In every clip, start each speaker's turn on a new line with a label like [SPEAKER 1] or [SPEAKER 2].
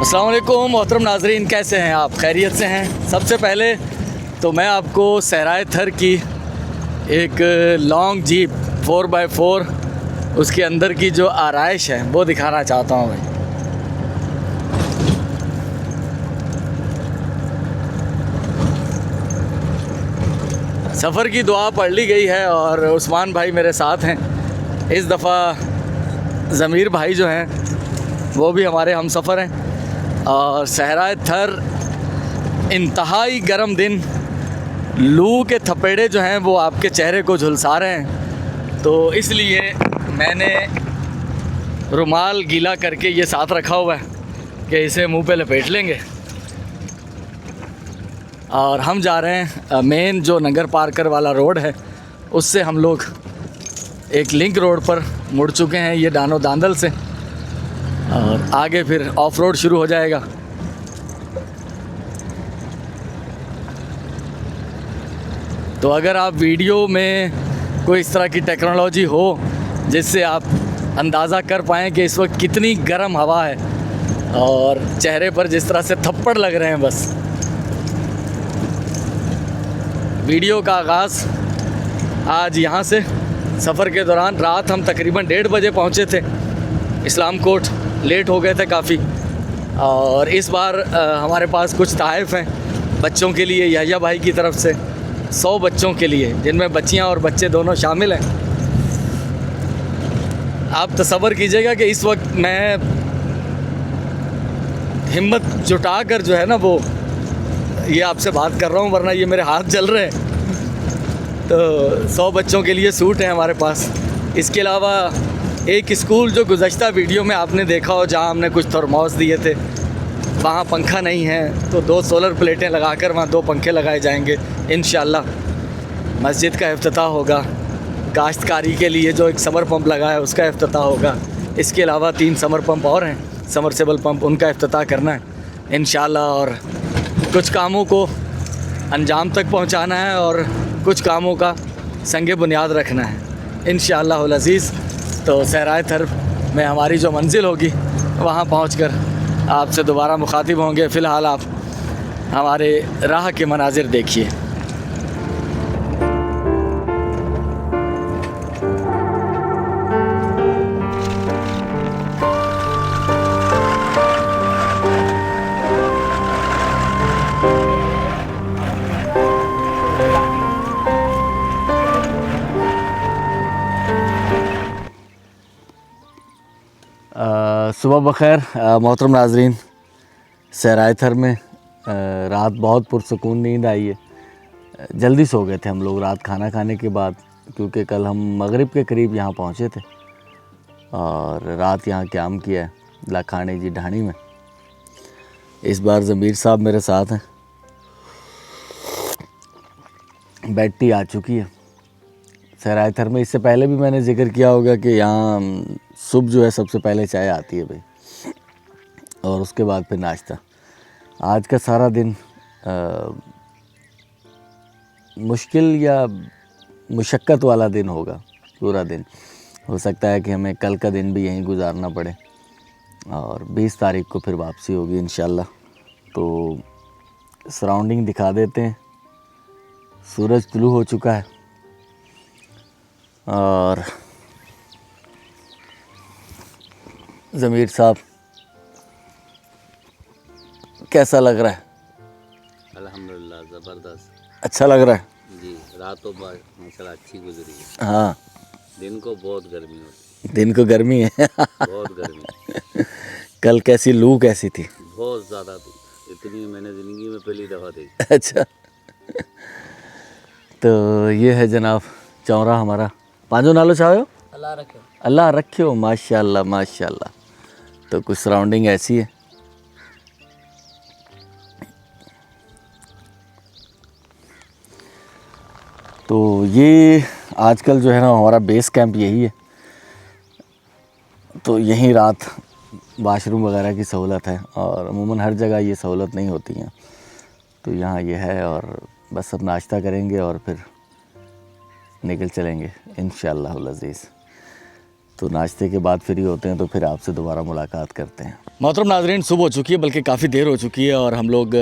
[SPEAKER 1] अस्सलाम वालेकुम मोहतरम नाजरीन, कैसे हैं आप? खैरियत से हैं? सबसे पहले तो मैं आपको सहराए थर की एक लॉन्ग जीप 4x4 उसके अंदर की जो आराइश है वो दिखाना चाहता हूँ भाई। सफ़र की दुआ पढ़ ली गई है और उस्मान भाई मेरे साथ हैं। इस दफ़ा ज़मीर भाई जो हैं वो भी हमारे हम सफ़र हैं और सहराए थर इंतहाई गर्म दिन, लू के थपेड़े जो हैं वो आपके चेहरे को झुलसा रहे हैं, तो इसलिए मैंने रुमाल गीला करके ये साथ रखा हुआ है कि इसे मुंह पे लपेट लेंगे। और हम जा रहे हैं मेन जो नगर पार्कर वाला रोड है उससे हम लोग एक लिंक रोड पर मुड़ चुके हैं, ये दानो दांदल से, और आगे फिर ऑफ रोड शुरू हो जाएगा। तो अगर आप वीडियो में कोई इस तरह की टेक्नोलॉजी हो जिससे आप अंदाज़ा कर पाएँ कि इस वक्त कितनी गर्म हवा है और चेहरे पर जिस तरह से थप्पड़ लग रहे हैं, बस वीडियो का आगाज़ आज यहाँ से। सफ़र के दौरान रात हम तकरीबन 1:30 बजे पहुँचे थे इस्लाम कोट, लेट हो गए थे काफ़ी। और इस बार हमारे पास कुछ तोहफ़े हैं बच्चों के लिए, याया भाई की तरफ से 100 बच्चों के लिए, जिनमें बच्चियां और बच्चे दोनों शामिल हैं। आप तसव्वुर कीजिएगा कि इस वक्त मैं हिम्मत जुटा कर जो है ना वो ये आपसे बात कर रहा हूँ, वरना ये मेरे हाथ जल रहे हैं। तो 100 बच्चों के लिए सूट है हमारे पास। इसके अलावा एक स्कूल जो गुज़श्ता वीडियो में आपने देखा हो जहाँ हमने कुछ थर्मोस दिए थे, वहाँ पंखा नहीं है तो 2 सोलर प्लेटें लगाकर वहाँ 2 पंखे लगाए जाएंगे इंशाअल्लाह। मस्जिद का इफ्तिताह होगा, काश्तकारी के लिए जो एक समर पंप लगा है उसका इफ्तिताह होगा। इसके अलावा 3 समर पंप और हैं, समरसेबल पंप, उनका इफ्तिताह करना है इंशाअल्लाह। और कुछ कामों को अंजाम तक पहुँचाना है और कुछ कामों का संगे बुनियाद रखना है इंशाअल्लाहुल अज़ीज़। तो सहराए थर में हमारी जो मंजिल होगी वहाँ पहुँचकर आपसे दोबारा मुखातिब होंगे। फ़िलहाल आप हमारे राह के मनाजिर देखिए। सुबह बख़ैर मोहतरम नाज़रीन। सहराए थर में रात बहुत पुरसकून नींद आई है। जल्दी सो गए थे हम लोग रात खाना खाने के बाद, क्योंकि कल हम मगरिब के करीब यहाँ पहुँचे थे और रात यहाँ क़याम किया है लाखानी जी ढाणी में। इस बार ज़मीर साहब मेरे साथ हैं। बेड टी आ चुकी है सहराए थर में। इससे पहले भी मैंने जिक्र किया होगा कि यहाँ सुबह जो है सबसे पहले चाय आती है भाई, और उसके बाद फिर नाश्ता। आज का सारा दिन मुश्किल या मुशक्क़त वाला दिन होगा। पूरा दिन हो सकता है कि हमें कल का दिन भी यहीं गुजारना पड़े और 20 तारीख को फिर वापसी होगी इंशाल्लाह। तो सराउंडिंग दिखा देते हैं। सूरज तुलू हो चुका है और ज़मीर साहब कैसा लग रहा है?
[SPEAKER 2] अल्हम्दुलिल्लाह ज़बरदस्त,
[SPEAKER 1] अच्छा लग रहा है
[SPEAKER 2] जी। रात तो माशाल्लाह अच्छी गुजरी है।
[SPEAKER 1] हाँ,
[SPEAKER 2] दिन को बहुत गर्मी होती
[SPEAKER 1] दिन को गर्मी है
[SPEAKER 2] है, बहुत गर्मी।
[SPEAKER 1] कल कैसी लू कैसी थी?
[SPEAKER 2] बहुत ज़्यादा थी, इतनी मैंने ज़िंदगी में पहली दफ़ा देखी।
[SPEAKER 1] अच्छा, तो ये है जनाब चौरा हमारा। पांचों नालो चाहो?
[SPEAKER 2] अल्लाह रखे।
[SPEAKER 1] अल्लाह रखियो, माशाल्लाह माशाल्लाह। तो कुछ सराउंडिंग ऐसी है। तो ये आजकल जो है ना हमारा बेस कैंप यही है। तो यहीं रात वाशरूम वगैरह की सहूलत है और अमूमन हर जगह ये सहूलत नहीं होती हैं। तो यहाँ ये है और बस अब नाश्ता करेंगे और फिर निकल चलेंगे इंशाअल्लाहुल अज़ीज़। तो नाश्ते के बाद फ्री होते हैं तो फिर आपसे दोबारा मुलाकात करते हैं। मोहतरम नाज़रीन, सुबह हो चुकी है, बल्कि काफ़ी देर हो चुकी है और हम लोग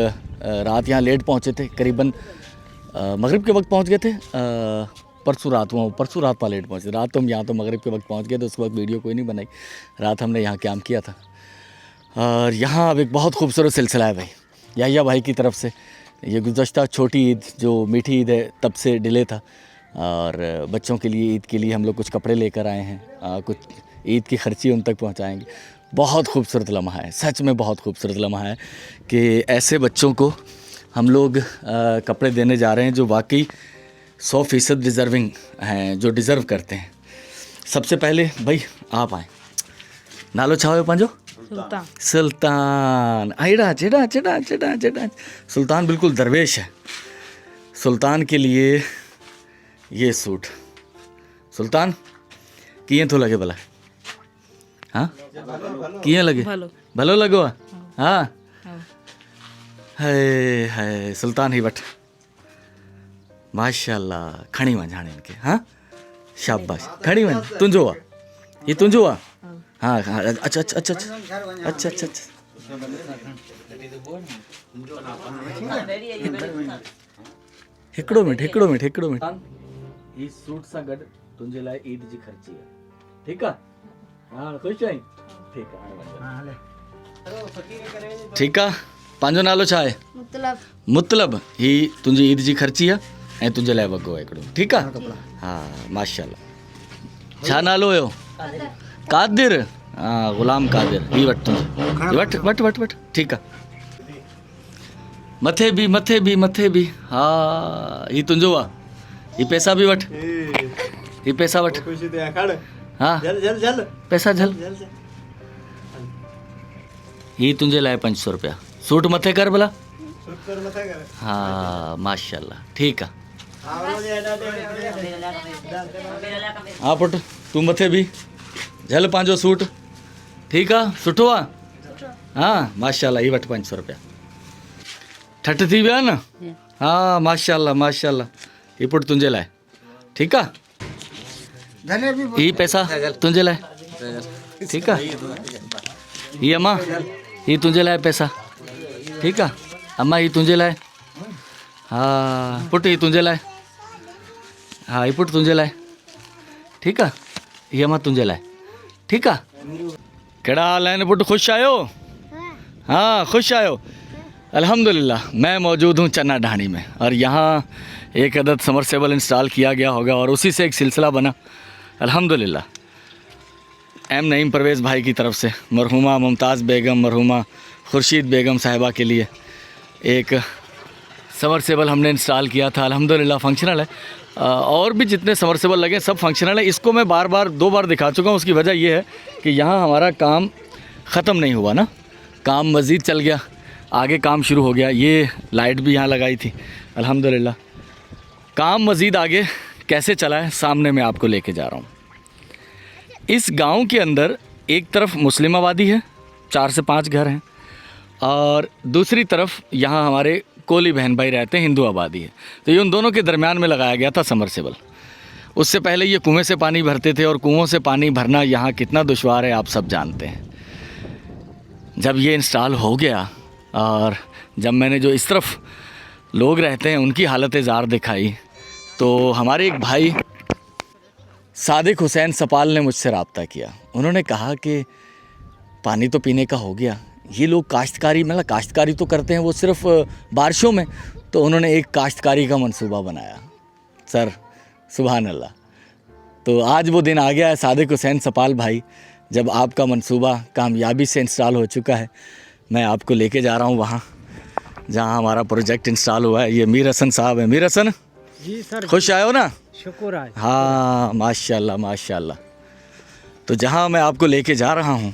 [SPEAKER 1] रात यहाँ लेट पहुँचे थे, करीबन मगरिब के वक्त पहुँच गए थे। परसों रात पा लेट पहुँचे। रात तो हम यहाँ तो मगरिब के वक्त पहुँच गए, तो उस वक्त वीडियो कोई नहीं बनाई। रात हमने यहाँ काम किया था। और यहाँ अब एक बहुत खूबसूरत सिलसिला है भाई, याहिया भाई की तरफ से। ये गुज़श्ता छोटी ईद जो मीठी ईद है तब से डिले था, और बच्चों के लिए ईद के लिए हम लोग कुछ कपड़े लेकर आए हैं, कुछ ईद की खर्ची उन तक पहुँचाएँगे। बहुत खूबसूरत लम्हा है, सच में बहुत खूबसूरत लम्हा है कि ऐसे बच्चों को हम लोग कपड़े देने जा रहे हैं जो वाकई 100% डिज़र्विंग हैं, जो डिज़र्व करते हैं। सबसे पहले भाई आप आए, नालो छाओ पंजो सुल्तान। आइडा चिड़ा चिड़ा चिड़ा चिड़ा। सुल्तान बिल्कुल दरवेश है। सुल्तान के लिए ये सूट सुल्तान किए तो लगे भला? हाँ किए लगे? भलो लगो? हाँ है सुल्तान ही बट माशाल्लाह खणी वञ हाणे इनके। हाँ शाबाश, खणी वञ। तुंहिंजो आहे, ये तुंहिंजो आहे? हाँ हाँ, अच्छा अच्छा अच्छा अच्छा अच्छा अच्छा। हिकिड़ो मिंट। ही सूट सां गॾु तुंहिंजे लाइ ईद जी ख़र्ची आहे, ठीकु आहे? हाँ ख़ुशि आहीं? ठीकु आहे, ठीकु आहे। पंहिंजो नालो छा आहे? मुतलब। ही तुंहिंजी ईद जी ख़र्ची आहे ऐं तुंहिंजे लाइ वॻो आहे हिकिड़ो, ठीकु आहे? हा माशाल्लाह। छा नालो हुयो? कादिर। हाँ ग़ुलाम कादिर। ही वठ तुंहिंजी, वठ ठीकु आहे। मथे बि। हाँ ही तुंहिंजो आहे। ये पैसा भी वठ, ये पैसा वठ। हाँ पैसा झल। ही तुंहिंजे लाइ 500 रुपया। सूट मथे कर भला। हाँ माशाल्लाह, ठीकु आहे। हाँ पुट तूं मथे बि झल पंहिंजो सूट, ठीकु आहे? सुठो आहे? हाँ माशाल्लाह, ही वठ 500 रुपया। ठठ थी विया न? हाँ माशाल्लाह। ही पुट तुंहिंजे लाइ, ठीकु आहे? ही पैसा तुंहिंजे लाइ, ठीकु आहे? ही अम्मा, ही तुंहिंजे लाइ पैसा, ठीकु आहे? अम्मा ही तुंहिंजे लाइ। हाँ पुट ही तुंहिंजे लाइ। हाँ ही पुट तुंहिंजे लाइ, ठीकु आहे? ही अम्मा तुंहिंजे लाइ, ठीकु आहे? कहिड़ा हाल आहिनि पुट, ख़ुशि आहियो? हाँ ख़ुशि आहियो? अल्हम्दुलिल्लाह। मैं मौजूद हूँ चन्ना ढाणी में, और यहाँ एक अदद समरसेबल इंस्टॉल किया गया होगा और उसी से एक सिलसिला बना अल्हम्दुलिल्लाह। एम नईम परवेज़ भाई की तरफ से मरहुमा मुमताज़ बेगम, मरहुमा खुर्शीद बेगम साहिबा के लिए एक समरसेबल हमने इंस्टॉल किया था। अल्हम्दुलिल्लाह फंक्शनल है, और भी जितने समरसेबल लगे सब फंक्शनल है। इसको मैं दो बार दिखा चुका हूँ। उसकी वजह यह है कि यहाँ हमारा काम ख़त्म नहीं हुआ ना, काम मज़ीद चल गया, आगे काम शुरू हो गया। ये लाइट भी यहाँ लगाई थी अल्हम्दुलिल्लाह। काम मज़ीद आगे कैसे चला है सामने मैं आपको लेके जा रहा हूँ। इस गांव के अंदर एक तरफ मुस्लिम आबादी है, 4 से 5 घर हैं, और दूसरी तरफ यहाँ हमारे कोली बहन भाई रहते हैं, हिंदू आबादी है। तो ये उन दोनों के दरमियान में लगाया गया था समरसेबल। उससे पहले ये कुएं से पानी भरते थे, और कुओं से पानी भरना यहाँ कितना दुश्वार है आप सब जानते हैं। जब ये इंस्टॉल हो गया और जब मैंने जो इस तरफ लोग रहते हैं उनकी हालत ज़ार दिखाई, तो हमारे एक भाई सादिक हुसैन सपाल ने मुझसे रब्ता किया। उन्होंने कहा कि पानी तो पीने का हो गया, ये लोग काश्तकारी तो करते हैं वो सिर्फ़ बारिशों में, तो उन्होंने एक काश्तकारी का मंसूबा बनाया। सर सुभान अल्लाह। तो आज वो दिन आ गया है सादिक हुसैन सपाल भाई, जब आपका मंसूबा कामयाबी से इंस्टॉल हो चुका है। मैं आपको लेके जा रहा हूँ वहाँ जहाँ हमारा प्रोजेक्ट इंस्टॉल हुआ है। ये मीर हसन साहब है। मीर हसन
[SPEAKER 3] जी सर,
[SPEAKER 1] खुश आए हो ना?
[SPEAKER 3] शुक्र है।
[SPEAKER 1] हाँ माशाल्लाह। तो जहाँ मैं आपको लेके जा रहा हूँ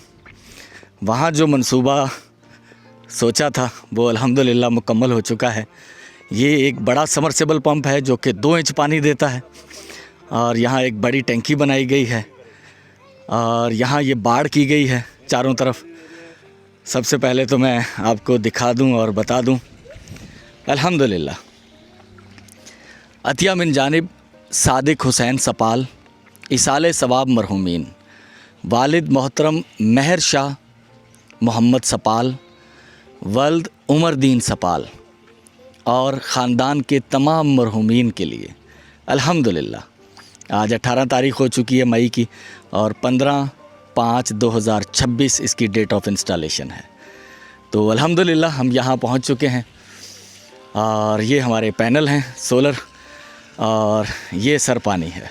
[SPEAKER 1] वहाँ जो मंसूबा सोचा था वो अल्हम्दुलिल्लाह मुकम्मल हो चुका है। ये एक बड़ा समरसेबल पंप है जो कि 2 इंच पानी देता है, और यहाँ एक बड़ी टंकी बनाई गई है, और यहाँ ये बाड़ की गई है चारों तरफ। सबसे पहले तो मैं आपको दिखा दूं और बता दूं, अल्हम्दुलिल्लाह अतिया मिन जानिब सादिक हुसैन सपाल इसाले सवाब मरहुमीन। वालिद मोहतरम महर शाह मोहम्मद सपाल, वल्द उमरदीन सपाल और ख़ानदान के तमाम मरहूमीन के लिए अल्हम्दुलिल्लाह आज 18 तारीख़ हो चुकी है मई की और 15/5/2026 इसकी डेट ऑफ इंस्टॉलेशन है। तो अल्हम्दुलिल्लाह हम यहाँ पहुँच चुके हैं और ये हमारे पैनल हैं सोलर और ये सर पानी है।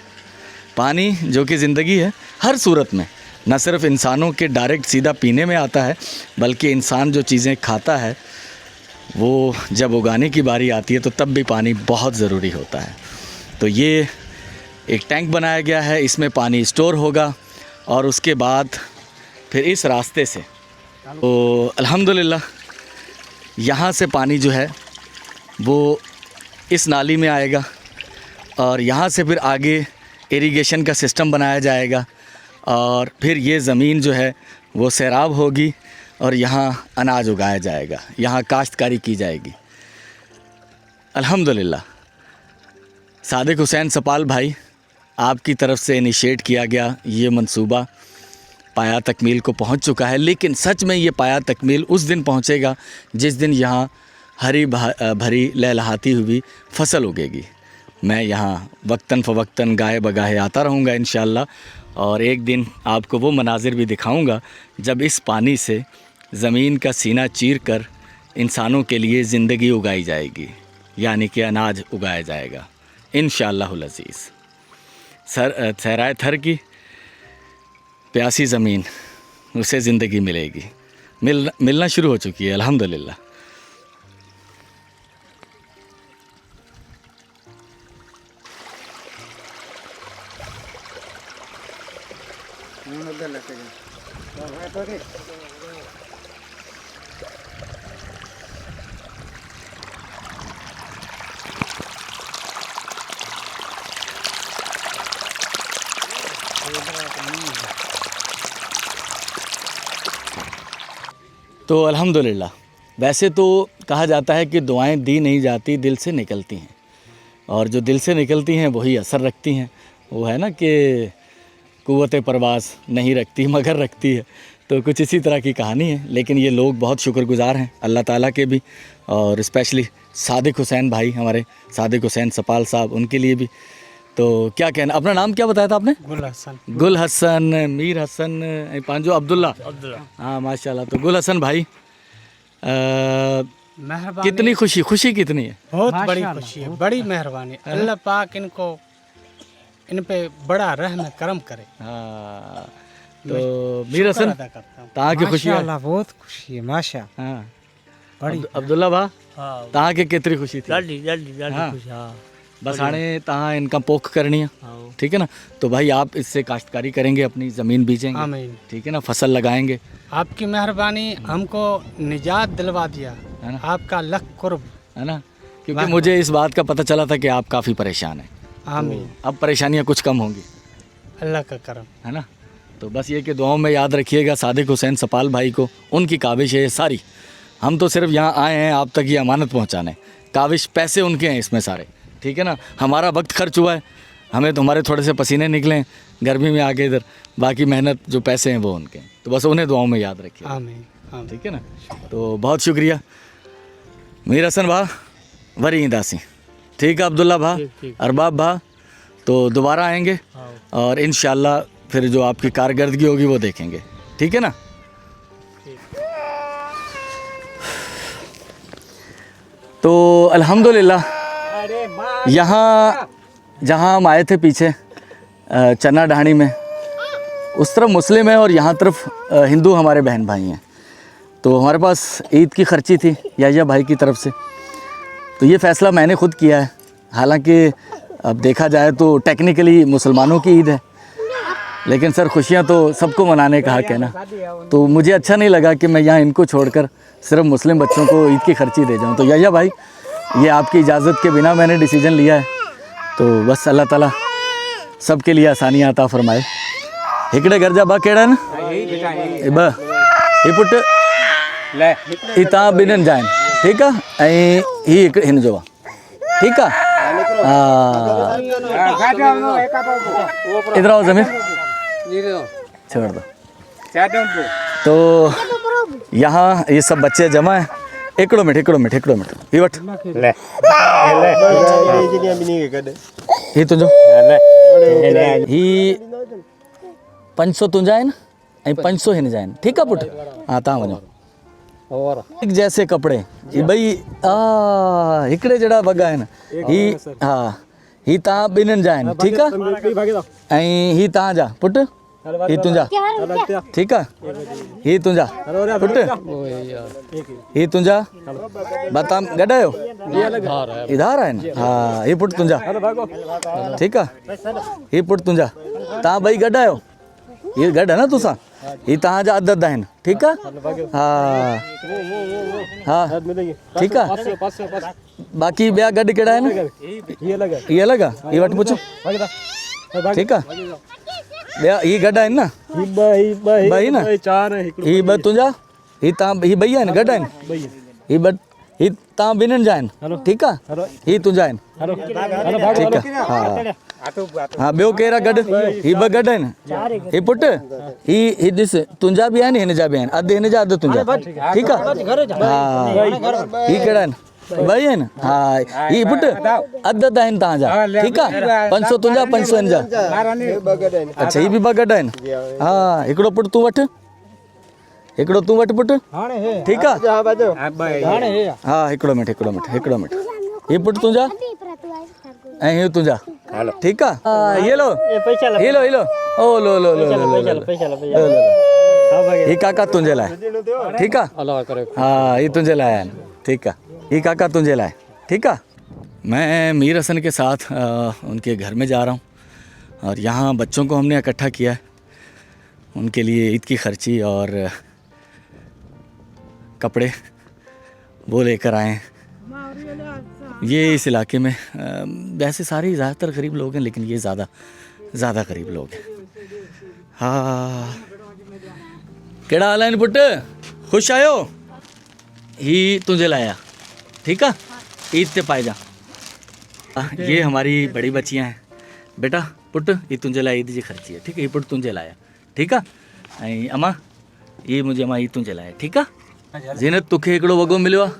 [SPEAKER 1] पानी जो कि ज़िंदगी है हर सूरत में, न सिर्फ इंसानों के डायरेक्ट सीधा पीने में आता है बल्कि इंसान जो चीज़ें खाता है वो जब उगाने की बारी आती है तो तब भी पानी बहुत ज़रूरी होता है। तो ये एक टैंक बनाया गया है, इसमें पानी स्टोर होगा और उसके बाद फिर इस रास्ते से तो अल्हम्दुलिल्लाह यहाँ से पानी जो है वो इस नाली में आएगा और यहाँ से फिर आगे इरिगेशन का सिस्टम बनाया जाएगा और फिर ये ज़मीन जो है वो सैराब होगी और यहाँ अनाज उगाया जाएगा, यहाँ काश्तकारी की जाएगी। अल्हम्दुलिल्लाह सादिक हुसैन सपाल भाई आपकी तरफ से इनिशिएट किया गया ये मंसूबा पाया तकमील को पहुँच चुका है, लेकिन सच में ये पाया तकमील उस दिन पहुँचेगा जिस दिन यहाँ हरी भरी लहलहाती हुई फसल उगेगी। मैं यहाँ वक्तन फ़वक्तन गाहे बगाहे आता रहूँगा इंशाअल्लाह और एक दिन आपको वो मनाजिर भी दिखाऊँगा जब इस पानी से ज़मीन का सीना चीर कर इंसानों के लिए ज़िंदगी उगाई जाएगी, यानी कि अनाज उगाया जाएगा इंशाअल्लाहुल अज़ीज़। सहराए थर की प्यासी ज़मीन उसे ज़िंदगी मिलेगी, मिलना शुरू हो चुकी है अल्हम्दुलिल्लाह। तो अल्हम्दुलिल्लाह वैसे तो कहा जाता है कि दुआएं दी नहीं जाती दिल से निकलती हैं और जो दिल से निकलती हैं वही असर रखती हैं। वो है ना कि कुव्वत परवाज़ नहीं रखती मगर रखती है, तो कुछ इसी तरह की कहानी है। लेकिन ये लोग बहुत शुक्रगुज़ार हैं अल्लाह ताला के भी और स्पेशली सादिक हुसैन भाई हमारे सादिक हुसैन सपाल साहब, उनके लिए भी। तो क्या कहना, अपना नाम क्या बताया था आपने? गुल हसन, मीर हसन, पांजो अब्दुल्ला। हाँ माशाल्लाह। तो गुल हसन भाई कितनी खुशी कितनी है?
[SPEAKER 3] बहुत बड़ी खुशी है, बड़ी मेहरबानी। अल्लाह पाक इनको इन पे बड़ा रहम करम करे।
[SPEAKER 1] हाँ तो मीर हसन तहाँ की खुशी है?
[SPEAKER 3] बहुत खुशी है माशा।
[SPEAKER 1] हाँ
[SPEAKER 3] बड़ी
[SPEAKER 1] अब्दुल्ला भा तहाँ के कितनी खुशी थी?
[SPEAKER 3] हाँ।
[SPEAKER 1] बस हाणे तहाँ इनका पोख करनी है, ठीक है ना। तो भाई आप इससे काश्तकारी करेंगे, अपनी ज़मीन बीजेंगे,
[SPEAKER 3] आमीन।
[SPEAKER 1] ठीक है ना, फसल लगाएंगे।
[SPEAKER 3] आपकी मेहरबानी हमको निजात दिलवा दिया,
[SPEAKER 1] है ना,
[SPEAKER 3] आपका लख कुर्ब,
[SPEAKER 1] है ना। क्योंकि मुझे इस बात का पता चला था कि आप काफ़ी परेशान हैं।
[SPEAKER 3] आमीन।
[SPEAKER 1] अब परेशानियाँ कुछ कम होंगी,
[SPEAKER 3] अल्लाह का करम,
[SPEAKER 1] है ना। तो बस ये कि दुआओं में याद रखिएगा सादिक हुसैन सपाल भाई को, उनकी काविश है ये सारी। हम तो सिर्फ यहाँ आए हैं आप तक ये अमानत पहुँचाने, काविश पैसे उनके हैं इसमें सारे, ठीक है ना। हमारा वक्त खर्च हुआ है, हमें तो हमारे थोड़े से पसीने निकले गर्मी में आके इधर, बाकी मेहनत जो पैसे हैं वो उनके हैं। तो बस उन्हें दुआओं में याद रखिए,
[SPEAKER 3] आमीन।
[SPEAKER 1] ठीक है ना। तो बहुत शुक्रिया मीर हसन भा, वरी दासी, ठीक है अब्दुल्ला भा, अरबाब भा। तो दोबारा आएंगे और इंशाल्लाह फिर जो आपकी कारकर्दगी होगी वो देखेंगे, ठीक है ना। तो अल्हम्दुलिल्लाह यहाँ जहाँ हम आए थे पीछे चन्ना ढाणी में, उस तरफ मुस्लिम है और यहाँ तरफ हिंदू हमारे बहन भाई हैं। तो हमारे पास ईद की खर्ची थी याहिया भाई की तरफ से, तो ये फ़ैसला मैंने खुद किया है। हालांकि अब देखा जाए तो टेक्निकली मुसलमानों की ईद है, लेकिन सर खुशियाँ तो सबको मनाने का हक है ना। तो मुझे अच्छा नहीं लगा कि मैं यहाँ इनको छोड़कर सिर्फ मुस्लिम बच्चों को ईद की खर्ची दे जाऊँ। तो याहिया भाई ये आपकी इजाज़त के बिना मैंने डिसीजन लिया है। तो बस अल्लाह ताला सब के लिए आसानियाँ अता फरमाए। हिकड़े घर जा बा केड़ा न ब ही पुट इता बिनन जाइन, ठीक है। ऐं ही हिन जो ठीक है। इधर आओ ज़मीन, छोड़ दो। तो यहाँ ये सब बच्चे जमा है। हिकिड़ो मिनट ही वठ ही तुंहिंजो ही 500 तुंहिंजा आहिनि ऐं 500 हिन जा आहिनि। ठीकु आहे पुटु? हा तव्हां वञो। एक जैसे कपिड़े ही ॿई हिकिड़े जहिड़ा वॻा आहिनि। ही हा ही तव्हां ॿिन्हिनि जा आहिनि। ठीकु आहे? ऐं ही तव्हांजा पुटु, ही तुंहिंजा। ठीकु आहे? ही तुंहिंजा पुटु, ही तुंहिंजा। बस तव्हां गॾु आहियो? इधार आहिनि। हा ही पुटु तुंहिंजा। ठीकु आहे? ही पुटु तुंहिंजा। तव्हां ॿई गॾु आहियो? ये गॾु आहे न तोसां? ही तव्हांजा अध आहिनि। ठीकु आहे? हा हा ठीकु आहे। बाक़ी ॿिया गॾु कहिड़ा आहिनि? ही अलॻि आहे। ही वटि पुछो। ठीकु आहे? ॿिया ही गॾु आहिनि न? ॿई न? ही ॿ तुंहिंजा, ही तव्हां, ही ॿई आहिनि गॾु आहिनि? ही ॿ ही तव्हां ॿिन्हिनि जा आहिनि। ठीकु आहे? ही तुंहिंजा आहिनि। ठीकु आहे। हा हा ॿियो केरु आहे गॾु? ही ॿ गॾु आहिनि। ही पुटु ही ॾिस तुंहिंजा बि आहिनि हिन जा बि आहिनि। अधु हिन जा अधु तुंहिंजा। ठीकु आहे? हा ही कहिड़ा आहिनि? ॿई आहिनि। हा ही पुटु अधु आहिनि तव्हांजा। ठीकु आहे? 500 तुंहिंजा 500 हिन जा। अच्छा ही बि ॿ गॾु आहिनि। हा हिकिड़ो पुटु तूं वठि, हिकिड़ो तूं वटि पुटु। ठीकु आहे? हा हिकिड़ो मिंट ही पुटु तुंहिंजा ऐं ही तुंहिंजा। ठीकु आहे? हा ये लो ओ लो ही काका तुंहिंजे लाइ। ठीकु आहे? हा ही तुंहिंजे लाइ आहिनि। ठीकु आहे? ही काका तुंहिंजे लाइ। ठीकु आहे? मैं मीर हसन के साथ उनके घर में जा रहा हूँ और यहाँ बच्चों को हमने इकट्ठा किया है उनके लिए ईद की खर्ची और कपड़े वो लेकर आए हैं। ये इस इलाके में वैसे सारे ज़्यादातर गरीब लोग हैं लेकिन ये ज़्यादा गरीब लोग हैं। हाँ केड़ा हाल है पुट? खुश आयो? ही तुझे लाया। ठीक है? ईद ते पाए जा। ये हमारी बड़ी बच्चियाँ हैं। बेटा पुट ये तुझे लाया ईद जी खर्ची है। ठीक है? ये पुट तुझे लाया। ठीक है? ऐं अम्मा ये मुझे अम्मा ये तुझे लाया। ठीक है? ज़ीनत तोखे हिकिड़ो वॻो मिलियो आहे।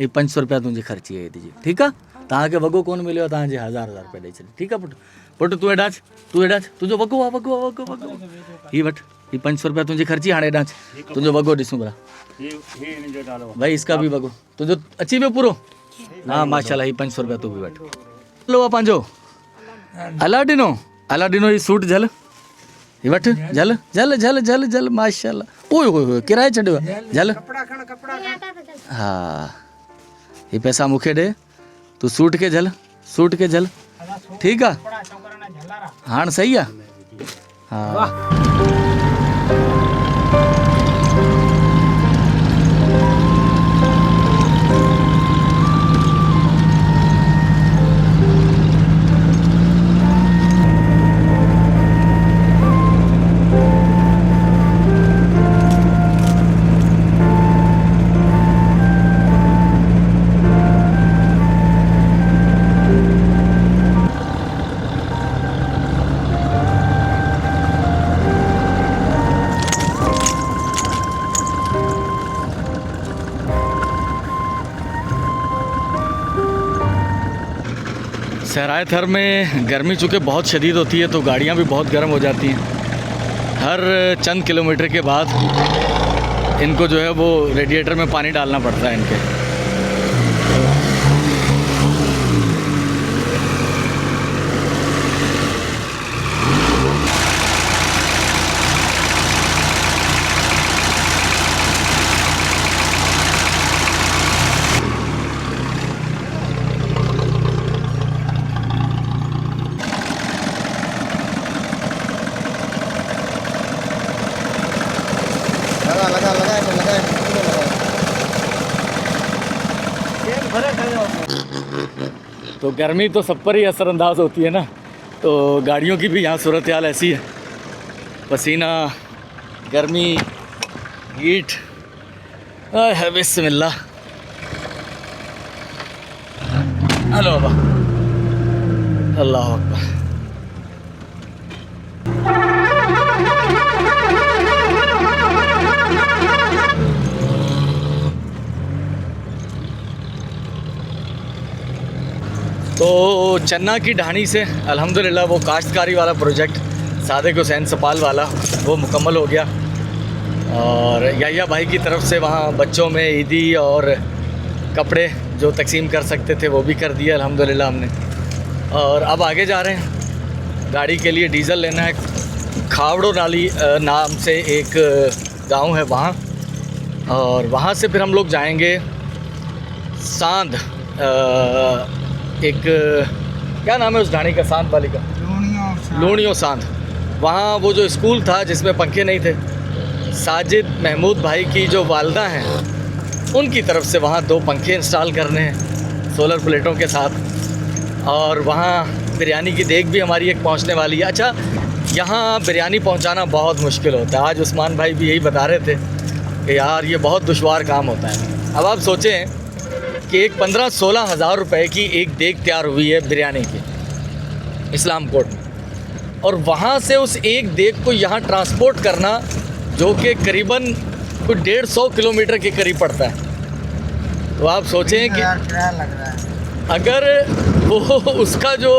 [SPEAKER 1] ये 500 रुपया तुंहिंजी खर्ची आहे ईद जी। ठीकु आहे? तव्हांखे वॻो कोन मिलियो तव्हांजे 1000 रुपया ॾेई छॾ। ठीकु आहे पुट तूं हेॾांच तुंहिंजो वॻो आहे वॻो ही वठि। ही 500 रुपया तुंहिंजी खर्ची। हाणे हेॾांच तुंहिंजो वॻो ॾिसूं भला भाई इसका बि वॻो तुंहिंजो अची वियो पूरो। हा माशाल्लाह ही 500 रुपया तूं बि वठि। हलो आहे पंहिंजो अलाडिनो ही सूट झल ही वठि झल माशाल्लाह। ओए होए किराए छॾियो झल। हा ही पैसा मूंखे ॾे तूं सूट के झल। ठीकु आहे? हाणे सही आहे? हा सहराए थर में गर्मी चूँकि बहुत शदीद होती है तो गाड़ियाँ भी बहुत गर्म हो जाती हैं। हर चंद किलोमीटर के बाद इनको जो है वो रेडिएटर में पानी डालना पड़ता है इनके। तो गर्मी तो सब पर ही असरअंदाज होती है ना, तो गाड़ियों की भी यहाँ सूरत हाल ऐसी है। पसीना, गर्मी, हीट, बिस्मिल्लाह। हेलो बाबा, अल्लाह अकबर। चन्ना की ढाणी से अल्हम्दुलिल्लाह वो काश्तकारी वाला प्रोजेक्ट सादिक हुसैन सपाल वाला वो मुकम्मल हो गया, और याहिया भाई की तरफ से वहाँ बच्चों में ईदी और कपड़े जो तकसीम कर सकते थे वो भी कर दिए अल्हम्दुलिल्लाह हमने। और अब आगे जा रहे हैं, गाड़ी के लिए डीज़ल लेना है। खावड़ो नाली नाम से एक गांव है वहाँ, और वहाँ से फिर हम लोग जाएंगे सांध, एक क्या नाम है उस ढाणी का, सांध वाली का, लूणियों सांध। वहाँ वो जो स्कूल था जिसमें पंखे नहीं थे, साजिद महमूद भाई की जो वालदा हैं उनकी तरफ से वहाँ 2 पंखे इंस्टॉल करने हैं सोलर प्लेटों के साथ। और वहाँ बिरयानी की देग भी हमारी एक पहुँचने वाली है। अच्छा, यहाँ बिरयानी पहुँचाना बहुत मुश्किल होता है। आज उस्मान भाई भी यही बता रहे थे कि यार ये बहुत दुश्वार काम होता है। अब आप सोचें कि एक 15-16 हज़ार रुपये की एक देग तैयार हुई है बिरयानी की इस्लाम कोट में, और वहाँ से उस एक देग को यहाँ ट्रांसपोर्ट करना जो कि करीबन कुछ 150 किलोमीटर के करीब पड़ता है। तो आप सोचें कि
[SPEAKER 3] लग रहा है
[SPEAKER 1] अगर वो उसका जो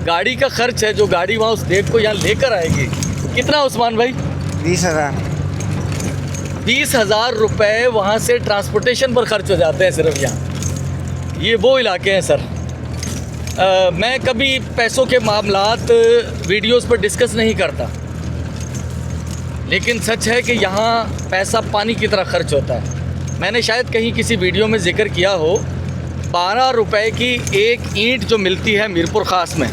[SPEAKER 1] गाड़ी का खर्च है, जो गाड़ी वहाँ उस देग को यहाँ लेकर आएगी, कितना उस्मान भाई? 20,000 रुपये वहाँ से ट्रांसपोर्टेशन पर खर्च हो जाते हैं सिर्फ यहाँ। ये वो इलाके हैं सर। मैं कभी पैसों के मामलात वीडियोस पर डिस्कस नहीं करता, लेकिन सच है कि यहाँ पैसा पानी की तरह खर्च होता है। मैंने शायद कहीं किसी वीडियो में जिक्र किया हो, 12 रुपए की एक ईंट जो मिलती है मीरपुर ख़ास में,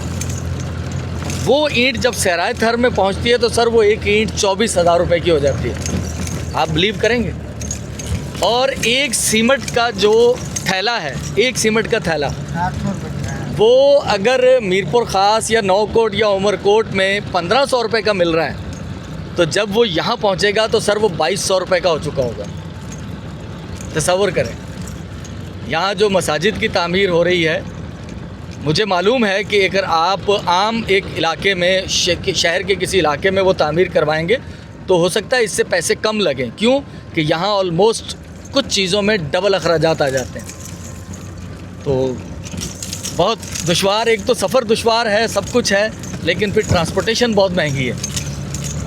[SPEAKER 1] वो ईंट जब सहराए थर में पहुँचती है तो सर वो एक ईंट 24,000 रुपये की हो जाती है। आप बिलीव करेंगे? और एक सीमेंट का जो थैला है, एक सीमेंट का थैला, वो अगर मीरपुर ख़ास या नौकोट या उमरकोट में 1500 रुपये का मिल रहा है, तो जब वो यहाँ पहुँचेगा तो सर वो 2200 रुपये का हो चुका होगा। तसव्वुर करें। यहाँ जो मसाजिद की तामीर हो रही है, मुझे मालूम है कि अगर आप आम एक इलाके में शहर के किसी इलाके में वो तामीर करवाएंगे तो हो सकता है इससे पैसे कम लगें। क्यों कि यहाँ ऑलमोस्ट कुछ चीज़ों में डबल अखराजात आ जाते हैं। तो बहुत दुश्वार, एक तो सफ़र दुश्वार है, सब कुछ है, लेकिन फिर ट्रांसपोर्टेशन बहुत महंगी है।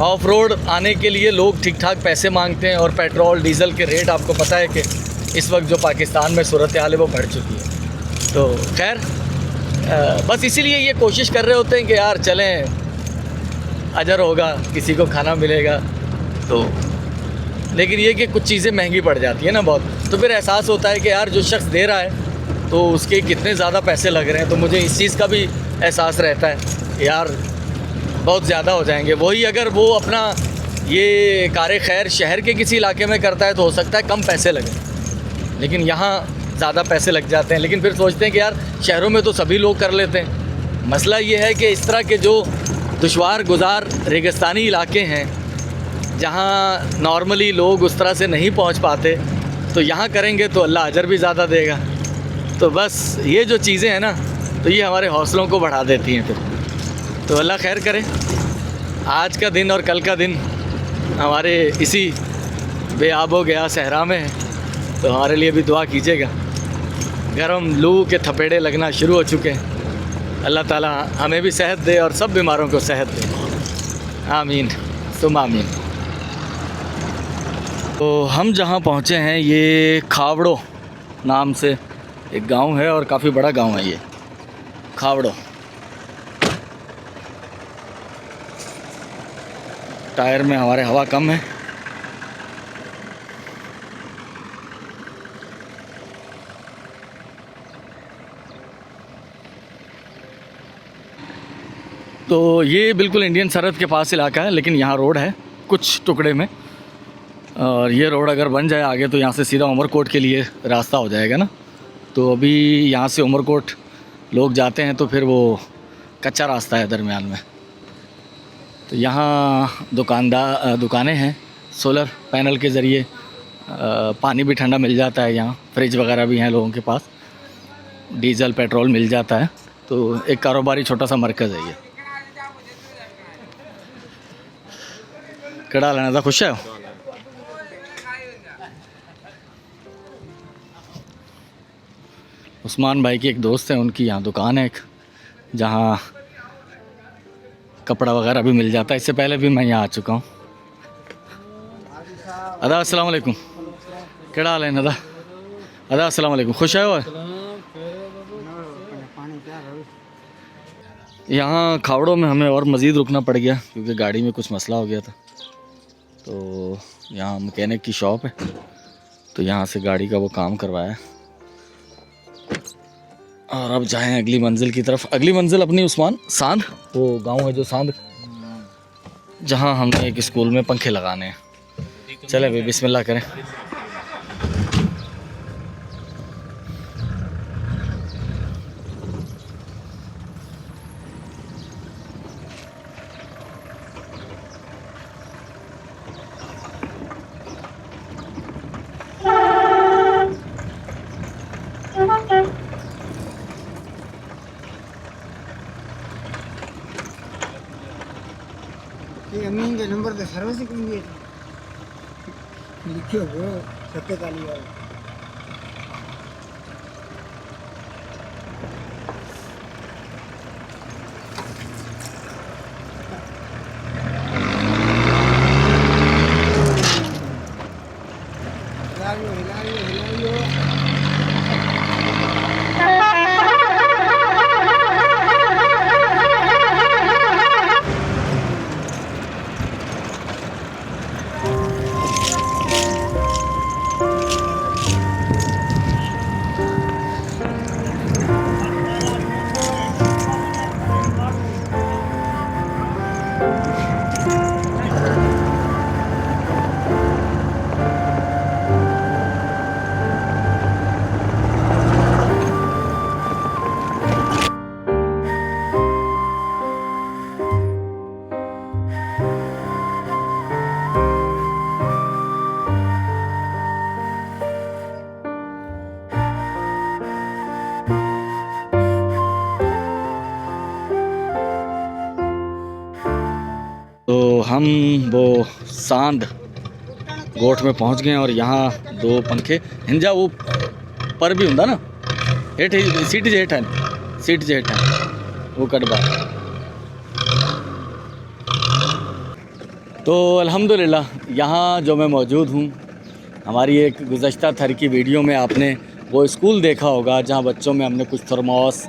[SPEAKER 1] ऑफ रोड आने के लिए लोग ठीक ठाक पैसे मांगते हैं, और पेट्रोल डीज़ल के रेट आपको पता है कि इस वक्त जो पाकिस्तान में सूरत हाल है वो बढ़ चुकी है। तो खैर बस इसीलिए ये कोशिश कर रहे होते हैं कि यार चलें, अजर होगा, किसी को खाना मिलेगा। तो लेकिन ये कि कुछ चीज़ें महंगी पड़ जाती है ना बहुत, तो फिर एहसास होता है कि यार जो शख्स दे रहा है तो उसके कितने ज़्यादा पैसे लग रहे हैं। तो मुझे इस चीज़ का भी एहसास रहता है यार बहुत ज़्यादा हो जाएंगे। वही अगर वो अपना ये कार खैर शहर के किसी इलाके में करता है तो हो सकता है कम पैसे लगें, लेकिन यहाँ ज़्यादा पैसे लग जाते हैं। लेकिन फिर सोचते हैं कि यार शहरों में तो सभी लोग कर लेते हैं। मसला ये है कि इस तरह के जो दुश्वार गुजार रेगिस्तानी इलाके हैं, जहाँ नॉर्मली लोग उस तरह से नहीं पहुँच पाते, तो यहाँ करेंगे तो अल्लाह अजर भी ज़्यादा देगा। तो बस ये जो चीज़ें हैं ना, तो ये हमारे हौसलों को बढ़ा देती हैं फिर। तो अल्लाह खैर करे। आज का दिन और कल का दिन हमारे इसी बेआबो गया सहरा में है, तो हमारे लिए भी दुआ कीजिएगा। गर्म लू के थपेड़े लगना शुरू हो चुके हैं। अल्लाह ताला हमें भी सेहत दे और सब बीमारों को सेहत दे, आमीन तुम आमीन। तो हम जहाँ पहुँचे हैं ये खावड़ो नाम से एक गांव है, और काफ़ी बड़ा गांव है ये खावड़ो। टायर में हमारे हवा कम है। तो ये बिल्कुल इंडियन सरहद के पास इलाका है, लेकिन यहाँ रोड है कुछ टुकड़े में, और ये रोड अगर बन जाए आगे तो यहाँ से सीधा उमरकोट के लिए रास्ता हो जाएगा ना। तो अभी यहाँ से उमरकोट लोग जाते हैं तो फिर वो कच्चा रास्ता है दरमियान में। तो यहाँ दुकानें हैं सोलर पैनल के ज़रिए, पानी भी ठंडा मिल जाता है, यहाँ फ्रिज वगैरह भी हैं लोगों के पास, डीज़ल पेट्रोल मिल जाता है। तो एक कारोबारी छोटा सा मरकज़ है ये। कड़ा लेना था, खुश है? उस्मान भाई की एक दोस्त है, उनकी यहाँ दुकान है एक, जहाँ कपड़ा वगैरह भी मिल जाता है। इससे पहले भी मैं यहाँ आ चुका हूँ। अदा अस्सलाम वालेकुम, केड़ा हाल है अदा? अदा अस्सलाम वालेकुम, खुश आए हो? यहाँ खावड़ों में हमें और मज़ीद रुकना पड़ गया क्योंकि गाड़ी में कुछ मसला हो गया था। तो यहाँ मैकेनिक की शॉप है, तो यहाँ से गाड़ी का वो काम करवाया और अब जाएं अगली मंजिल की तरफ। अगली मंजिल अपनी उस्मान सांध, वो गांव है जो सांध, जहाँ हमने एक स्कूल में पंखे लगाने हैं। चले भाई बिस्मिल्लाह करें।
[SPEAKER 4] ये अमीन के नंबर पे सर्विस करेंगे लिखियो वो 47 वाला। हिलाइयो
[SPEAKER 1] तो हम वो सांध गोठ में पहुंच गए और यहाँ दो पंखे हिंजा वो पर भी हुंदा ना हेठ सीट जे हेठ आहिनि, सीट जे हेठ आहिनि वो कढबा। तो अल्हम्दुलिल्लाह यहाँ जो मैं मौजूद हूँ, हमारी एक गुज़श्ता थर की वीडियो में आपने वो स्कूल देखा होगा जहाँ बच्चों में हमने कुछ थर्मोस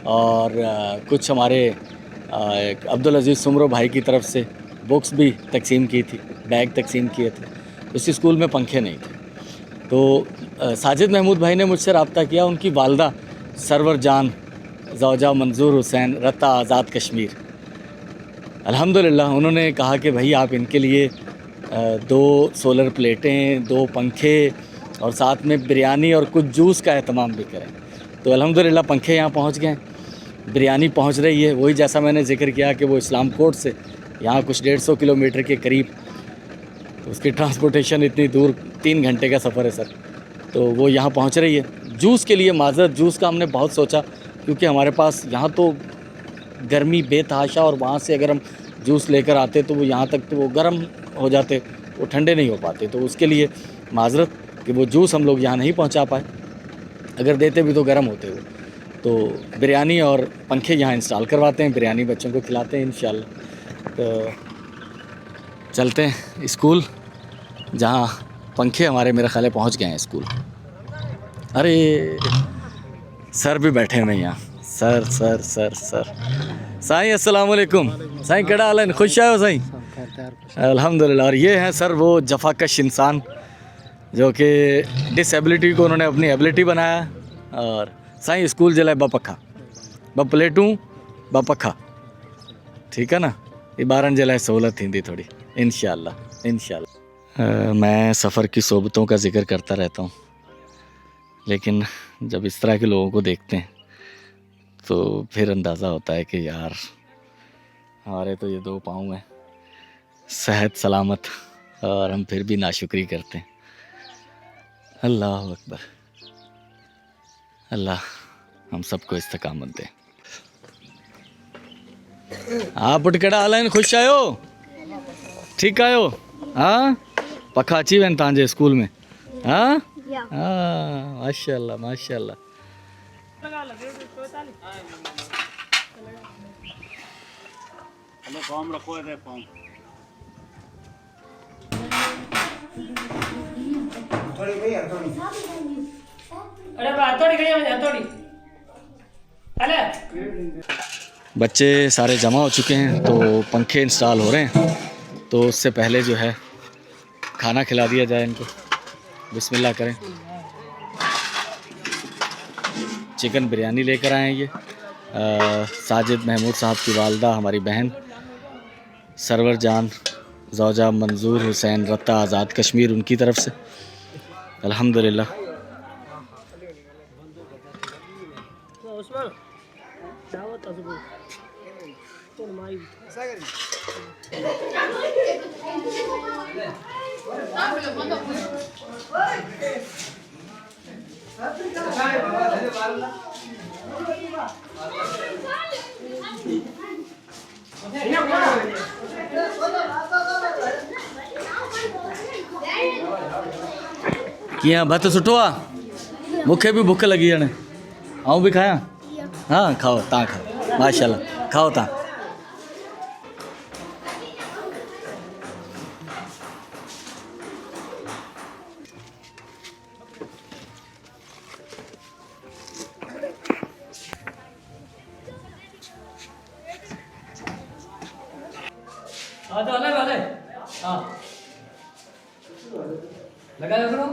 [SPEAKER 1] और कुछ हमारे अब्दुल अज़ीज़ सुमरो भाई की तरफ से बुक्स भी तकसीम की थी, बैग तकसीम किए थे। उस स्कूल में पंखे नहीं थे। तो साजिद महमूद भाई ने मुझसे रब्ता किया, उनकी वालदा सरवर जान ज़ौजा मंजूर हुसैन रत्ता आज़ाद कश्मीर, अल्हम्दुलिल्लाह उन्होंने कहा कि भाई आप इनके लिए 2 सोलर प्लेटें, 2 पंखे और साथ में बिरयानी और कुछ जूस का एहतमाम भी करें। तो अल्हम्दुलिल्लाह पंखे यहाँ पहुँच गए, बिरयानी पहुँच रही है। वही जैसा मैंने जिक्र किया कि वो इस्लाम कोट से यहाँ कुछ 150 किलोमीटर के करीब, तो उसकी ट्रांसपोर्टेशन इतनी दूर 3 घंटे का सफ़र है सर, तो वो यहाँ पहुँच रही है। जूस के लिए माजरत, जूस का हमने बहुत सोचा क्योंकि हमारे पास यहाँ तो गर्मी बेतहाशा और वहाँ से अगर हम जूस लेकर आते तो वो यहाँ तक तो वो गर्म हो जाते, वो ठंडे नहीं हो पाते। तो उसके लिए माजरत कि वो जूस हम लोग यहाँ नहीं पहुँचा पाए, अगर देते भी तो गर्म होते वो। तो बिरयानी और पंखे यहाँ इंस्टॉल करवाते हैं, बिरयानी बच्चों को खिलाते हैं इंशाल्लाह। तो चलते हैं स्कूल जहाँ पंखे हमारे मेरे ख्याल पहुँच गए हैं स्कूल। अरे सर भी बैठे हुए हैं यहाँ, sir sir sir sir Sai अस्सलाम वालेकुम। साईं केड़ा हाल है, खुश आयो साईं? अल्हम्दुलिल्लाह। और ये हैं सर वो जफाकश इंसान जो कि डिसेबिलिटी को उन्होंने अपनी एबिलिटी बनाया। और साईं स्कूल जे लाइ ब पखा, ब प्लेटूं ब पखा, ठीक है ना, ये ॿारनि जे लाइ सहूलत थींदी थोड़ी इंशाअल्लाह इंशाअल्लाह। मैं सफ़र की सोबतों का जिक्र करता रहता हूँ, लेकिन जब इस तरह के लोगों को देखते हैं तो फिर अंदाज़ा होता है कि यार हमारे तो ये 2 पाँव हैं, सेहत सलामत, और हम फिर भी नाशुक्री करते हैं। अल्लाह अकबर, अल्लाह हम सबको इस्तकामत दे। आप पुट केड़ा हाल आहिनि, खुश आयो, ठीक आयो? हाँ पखा अची वञनि तव्हांजे स्कूल में? हाँ हाँ माशाल्लाह माशाल्लाह।
[SPEAKER 2] फॉर्म रखो है फॉर्म
[SPEAKER 4] थोड़ी भाई थोड़ी
[SPEAKER 5] अरे हथौड़ी खड़ी है हथौड़ी अरे
[SPEAKER 1] बच्चे सारे जमा हो चुके हैं तो पंखे इंस्टॉल हो रहे हैं, तो उससे पहले जो है खाना खिला दिया जाए इनको। बिस्मिल्लाह करें। चिकन बिरयानी लेकर आए हैं ये साजिद महमूद साहब की वालदा हमारी बहन सरवर जान ज़ौजा मंजूर हुसैन रत्ता आज़ाद कश्मीर उनकी तरफ से अल्हम्दुलिल्लाह। किया भत सुठो आहे, मूंखे भी भुख लगी है, आऊं भी खाया। हाँ खाओ, तव्हां खाओ, माशाल्लाह खाओ तव्हां।
[SPEAKER 5] हाँ तो अलग अलग हाँ लगा करो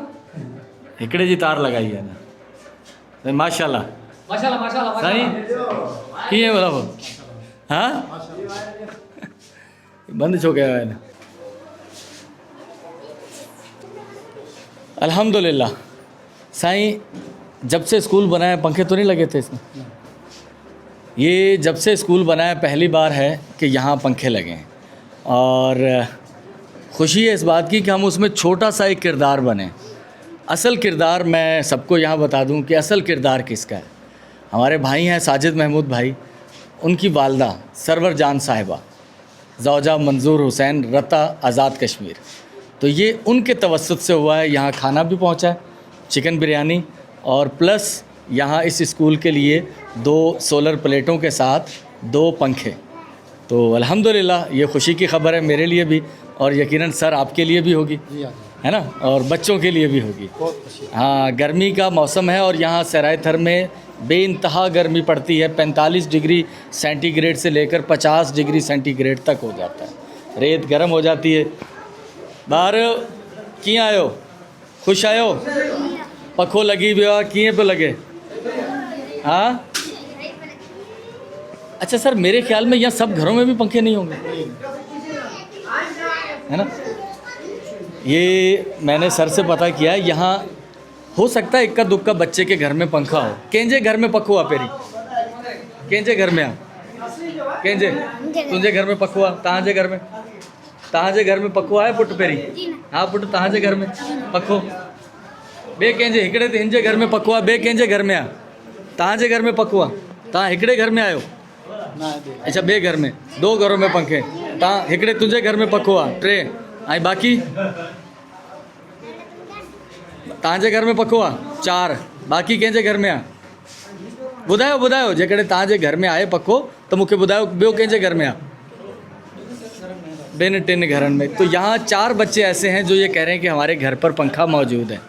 [SPEAKER 1] हिकिड़े जी तार लगाई है ना, माशाल्लाह
[SPEAKER 5] माशाल्लाह माशाल्लाह
[SPEAKER 1] साईं कीअं बोला हाँ बंद छो कयो आहे न। अल्हम्दुलिल्लाह साईं, जब से स्कूल बना है पंखे तो नहीं लगे थे इसमें, ये जब से स्कूल बना है पहली बार है कि यहाँ पंखे लगे हैं, और खुशी है इस बात की कि हम उसमें छोटा सा एक किरदार बने। असल किरदार मैं सबको यहाँ बता दूँ कि असल किरदार किसका है। हमारे भाई हैं साजिद महमूद भाई, उनकी वालदा सरवर जान साहिबा ज़ौजा मंजूर हुसैन रत्ता आज़ाद कश्मीर, तो ये उनके तवस्सुत से हुआ है। यहाँ खाना भी पहुँचा है, चिकन बिरयानी, और प्लस यहाँ इस स्कूल के लिए 2 सोलर प्लेटों के साथ 2 पंखे। तो अल्हम्दुलिल्लाह ये खुशी की खबर है मेरे लिए भी, और यकीनन सर आपके लिए भी होगी, है ना, और बच्चों के लिए भी होगी। हाँ, गर्मी का मौसम है और यहाँ सराय थर में बेइंतहा गर्मी पड़ती है, 45 डिग्री सेंटीग्रेड से लेकर 50 डिग्री सेंटीग्रेड तक हो जाता है, रेत गर्म हो जाती है। बाहर कीअं आयो, खुश आयो, पखो लगी वियो आहे, कीअं पियो लगे? हाँ अच्छा सर, मेरे ख्याल में यहाँ सब घरों में भी पंखे नहीं होंगे, है ना। ये मैंने सर से पता किया है, यहाँ हो सकता है इक्का दुक्का बच्चे के घर में पंखा हो। कंहिंजे घर में पखो आहे पहिरीं? कंहिंजे घर में आहे? कंहिंजे? तुंहिंजे घर में पखो आहे? तव्हांजे घर में? तव्हांजे घर में पखो आहे पुट पहिरीं? हाँ पुट, तव्हांजे घर में पखो? ॿिए कंहिंजे? हिकिड़े त हिनजे घर में पखो आहे, ॿिए कंहिंजे घर में आहे? तव्हांजे घर में पखो आहे? तव्हां हिकिड़े घर में आहियो? अच्छा, ॿिए घर में, 2 घरों में पंखे। तव्हां हिकिड़े तुंहिंजे घर में पखो आहे, 3, ऐं बाक़ी तव्हांजे घर में पखो आहे, 4, बाक़ी कंहिंजे घर में आहे? ॿुधायो ॿुधायो, जेकॾहिं तव्हांजे घर में आहे पखो त मूंखे ॿुधायो ॿियो कंहिंजे घर में आहे? 2-3 घरनि में। तो यहाँ 4 बच्चे ऐसे हैं जो ये कह रहे हैं कि हमारे घर पर पंखा मौजूद है।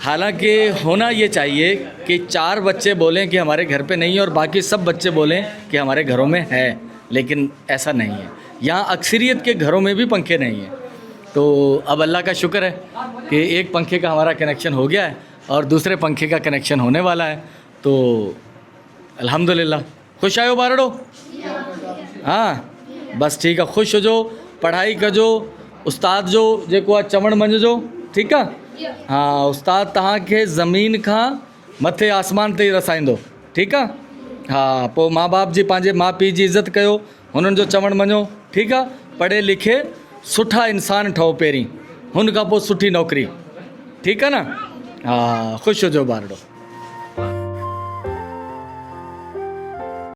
[SPEAKER 1] हालांकि होना ये चाहिए कि 4 बच्चे बोलें कि हमारे घर पे नहीं है और बाकी सब बच्चे बोलें कि हमारे घरों में है, लेकिन ऐसा नहीं है। यहाँ अक्सरियत के घरों में भी पंखे नहीं हैं। तो अब अल्लाह का शुक्र है कि एक पंखे का हमारा कनेक्शन हो गया है और दूसरे पंखे का कनेक्शन होने वाला है। तो अल्हम्दुलिल्लाह। खुश आयो बारड़ो? हाँ बस ठीक है, खुश हो जो, पढ़ाई कजो, उस्ताद जो जेको आहे चवण मञिजो, ठीकु आहे। हाँ, उस्ताद तव्हांखे ज़मीन खां मथे आसमान ते रसाईंदो, ठीकु आहे। हाँ, पोइ माउ बाप जी, पंहिंजे माउ पीउ जी इज़त कयो, हुननि जो चवण मञो, ठीकु आहे। पढ़े लिखे सुठा इंसान ठहो पहिरीं, हुन खां पोइ सुठी नौकिरी, ठीकु आहे न। हाँ, ख़ुशि हुजो बारड़ो।